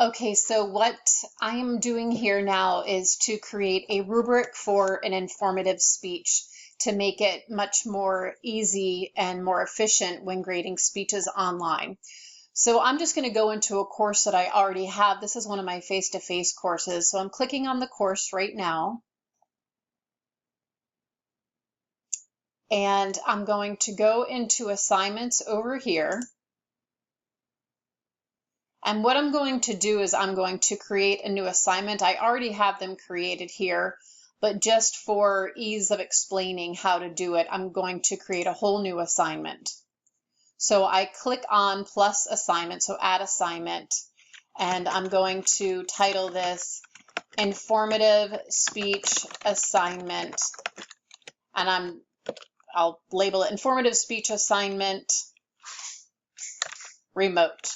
Okay, so what I am doing here now is to create a rubric for an informative speech to make it much more easy and more efficient when grading speeches online. So I'm just going to go into a course that I already have. This is one of my face-to-face courses. So I'm clicking on the course right now. And I'm going to go into assignments over here. And what I'm going to do is I'm going to create a new assignment. I already have them created here, but just for ease of explaining how to do it, I'm going to create a whole new assignment. So I click on plus assignment, so add assignment, and I'm going to title this informative speech assignment, and I'll label it informative speech assignment remote.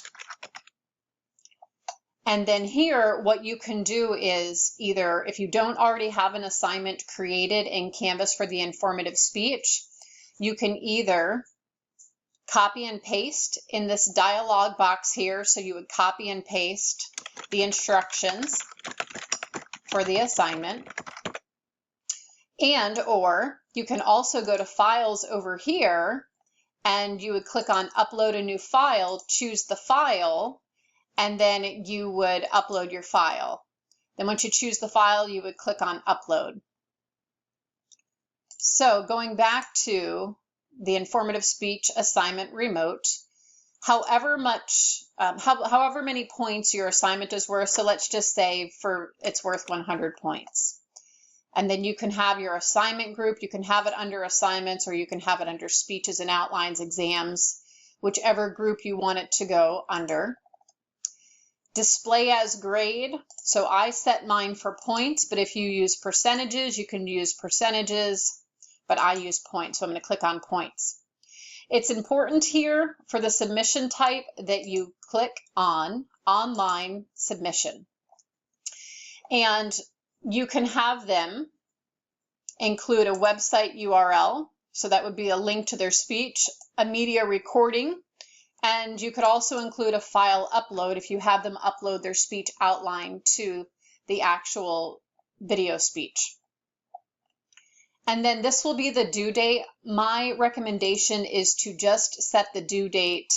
And then here, what you can do is either, if you don't already have an assignment created in Canvas for the informative speech, you can either copy and paste in this dialog box here. So you would copy and paste the instructions for the assignment. And or you can also go to files over here and you would click on upload a new file, choose the file, and then you would upload your file. Then once you choose the file, you would click on upload. So going back to the informative speech assignment remote, however many points your assignment is worth, so let's just say it's worth 100 points. And then you can have your assignment group, you can have it under assignments, or you can have it under speeches and outlines, exams, whichever group you want it to go under. Display as grade, so I set mine for points, but if you use percentages, you can use percentages, but I use points, so I'm going to click on points. It's important here for the submission type that you click on online submission. And you can have them include a website URL, so that would be a link to their speech, a media recording, and you could also include a file upload if you have them upload their speech outline to the actual video speech. And then this will be the due date. My recommendation is to just set the due date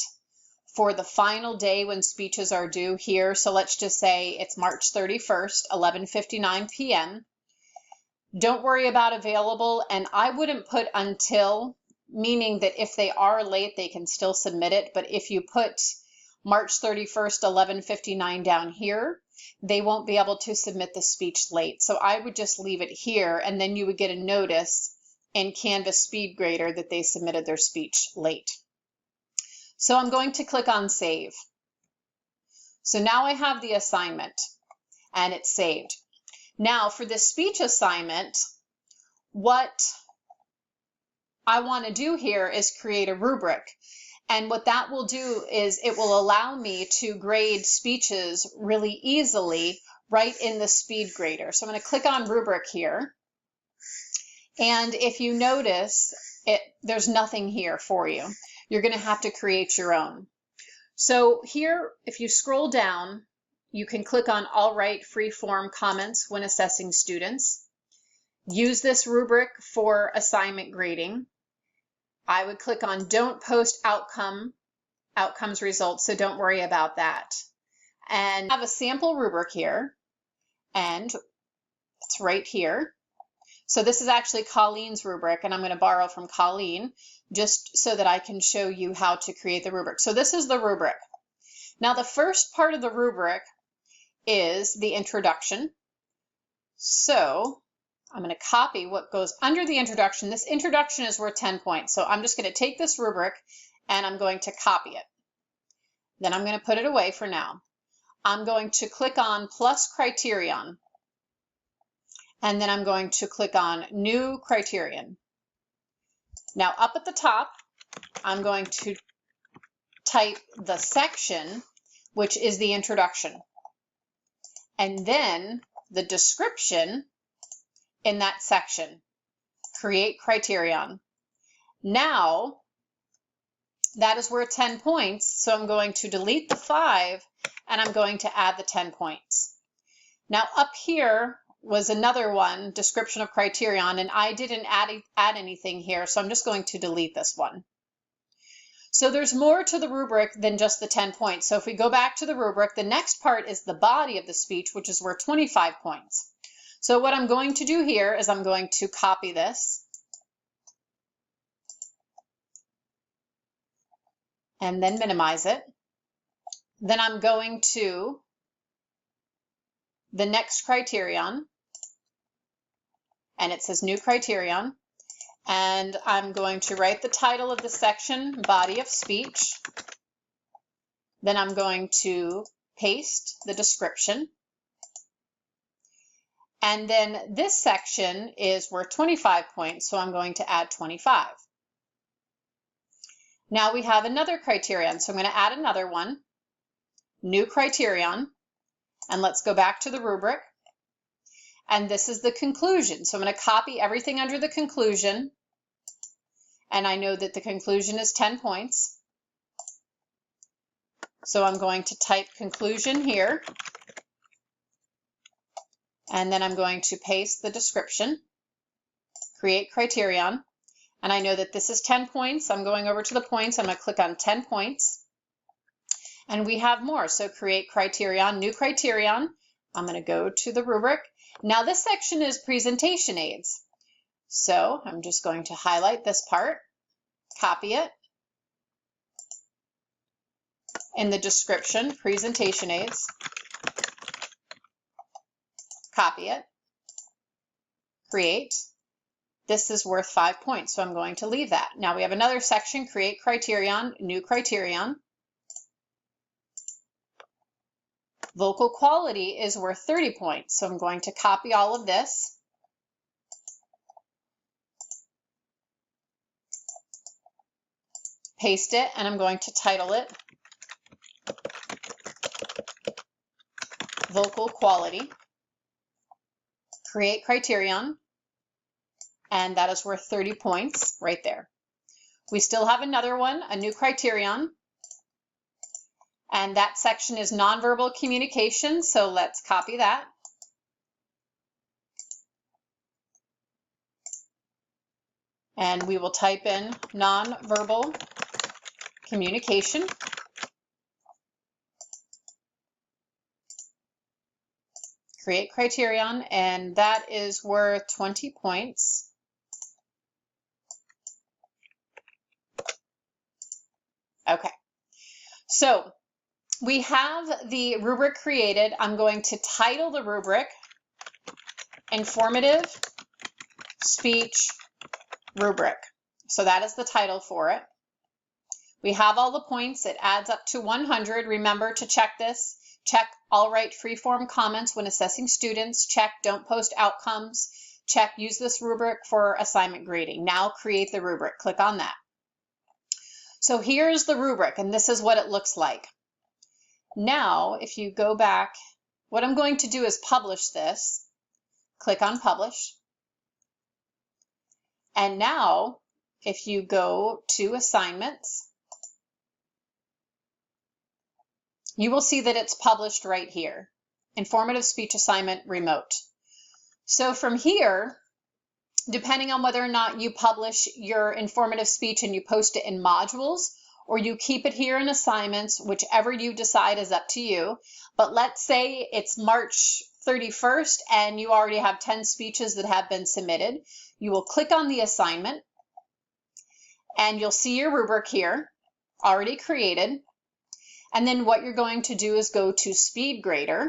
for the final day when speeches are due here. So let's just say it's March 31st, 11:59 p.m. Don't worry about available, and I wouldn't put until, meaning that if they are late, they can still submit it. But if you put March 31st, 11:59 down here, they won't be able to submit the speech late. So I would just leave it here, and then you would get a notice in Canvas Speedgrader that they submitted their speech late. So I'm going to click on save. So now I have the assignment and it's saved. Now for this speech assignment, what I want to do here is create a rubric. And what that will do is it will allow me to grade speeches really easily right in the Speedgrader. So I'm going to click on rubric here. And if you notice, there's nothing here for you. You're going to have to create your own. So here, if you scroll down, you can click on All Right Free-Form Comments when assessing students. Use this rubric for assignment grading. I would click on Don't Post Outcomes Results, so don't worry about that. And I have a sample rubric here, and it's right here. So this is actually Colleen's rubric, and I'm going to borrow from Colleen just so that I can show you how to create the rubric. So this is the rubric. Now the first part of the rubric is the introduction. So I'm going to copy what goes under the introduction. This introduction is worth 10 points. So I'm just going to take this rubric and I'm going to copy it. Then I'm going to put it away for now. I'm going to click on plus criterion. And then I'm going to click on new criterion. Now up at the top, I'm going to type the section, which is the introduction. And then the description in that section, create criterion. Now, that is worth 10 points, so I'm going to delete the 5 and I'm going to add the 10 points. Now up here was another one, description of criterion, and I didn't add anything here, so I'm just going to delete this one. So there's more to the rubric than just the 10 points. So if we go back to the rubric, the next part is the body of the speech, which is worth 25 points. So what I'm going to do here is I'm going to copy this and then minimize it. Then I'm going to the next criterion, and it says new criterion, and I'm going to write the title of the section, body of speech. Then I'm going to paste the description. And then this section is worth 25 points, so I'm going to add 25. Now we have another criterion, so I'm going to add another one, new criterion, and let's go back to the rubric. And this is the conclusion. So I'm going to copy everything under the conclusion, and I know that the conclusion is 10 points. So I'm going to type conclusion here, and then I'm going to paste the description, create criterion, and I know that this is 10 points. I'm going over to the points. I'm going to click on 10 points, and we have more. So create criterion, new criterion. I'm going to go to the rubric. Now this section is presentation aids. So I'm just going to highlight this part, copy it. In the description, presentation aids, copy it, create. This is worth 5 points, so I'm going to leave that. Now we have another section, create criterion, new criterion. Vocal quality is worth 30 points, so I'm going to copy all of this. Paste it, and I'm going to title it vocal quality. Create criterion, and that is worth 30 points right there. We still have another one, a new criterion, and that section is nonverbal communication, so let's copy that. And we will type in nonverbal communication. Create criterion, and that is worth 20 points. Okay, so we have the rubric created. I'm going to title the rubric Informative Speech Rubric. So that is the title for it. We have all the points. It adds up to 100. Remember to check this. Check all write free-form comments when assessing students. Check don't post outcomes. Check use this rubric for assignment grading. Now create the rubric. Click on that. So here's the rubric, and this is what it looks like. Now, if you go back, what I'm going to do is publish this. Click on publish. And now, if you go to assignments, you will see that it's published right here. Informative speech assignment remote. So from here, depending on whether or not you publish your informative speech and you post it in modules, or you keep it here in assignments, whichever you decide is up to you. But let's say it's March 31st and you already have 10 speeches that have been submitted. You will click on the assignment and you'll see your rubric here, already created. And then what you're going to do is go to Speedgrader.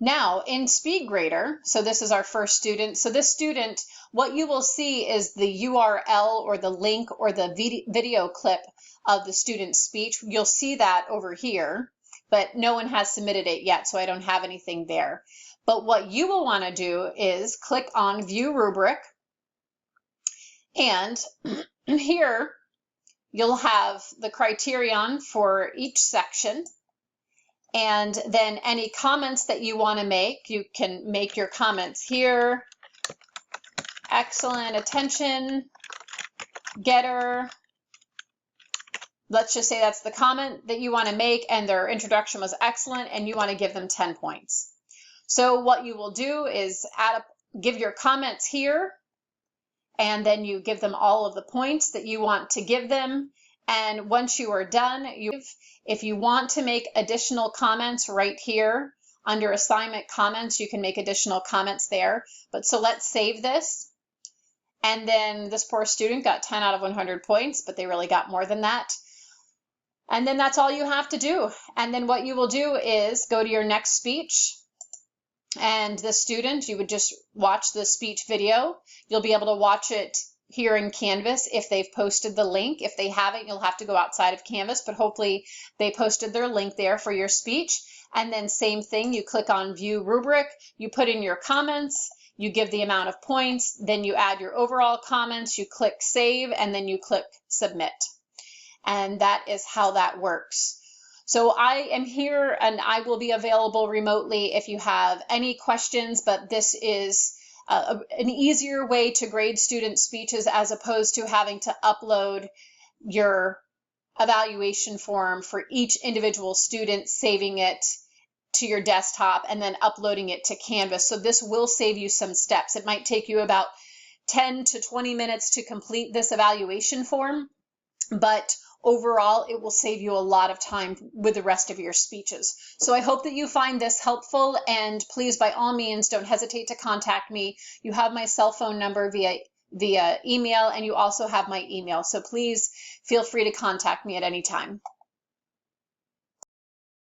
Now in Speedgrader, so this is our first student. So this student, what you will see is the URL or the link or the video clip of the student's speech. You'll see that over here, but no one has submitted it yet, so I don't have anything there. But what you will want to do is click on View Rubric, and here you'll have the criterion for each section. And then any comments that you want to make, you can make your comments here. Excellent, attention, getter, let's just say that's the comment that you want to make and their introduction was excellent and you want to give them 10 points. So what you will do is give your comments here, and then you give them all of the points that you want to give them. And once you are done, if you want to make additional comments right here under assignment comments, you can make additional comments there. But so let's save this. And then this poor student got 10 out of 100 points, but they really got more than that. And then that's all you have to do. And then what you will do is go to your next speech. And the student, you would just watch the speech video. You'll be able to watch it here in Canvas if they've posted the link. If they haven't, you'll have to go outside of Canvas, but hopefully they posted their link there for your speech. And then same thing, you click on View Rubric, you put in your comments, you give the amount of points, then you add your overall comments, you click Save, and then you click Submit. And that is how that works. So I am here and I will be available remotely if you have any questions, but this is an easier way to grade student speeches as opposed to having to upload your evaluation form for each individual student, saving it to your desktop and then uploading it to Canvas. So this will save you some steps. It might take you about 10 to 20 minutes to complete this evaluation form, but overall, it will save you a lot of time with the rest of your speeches. So I hope that you find this helpful, and please, by all means, don't hesitate to contact me. You have my cell phone number via email, and you also have my email. So please feel free to contact me at any time.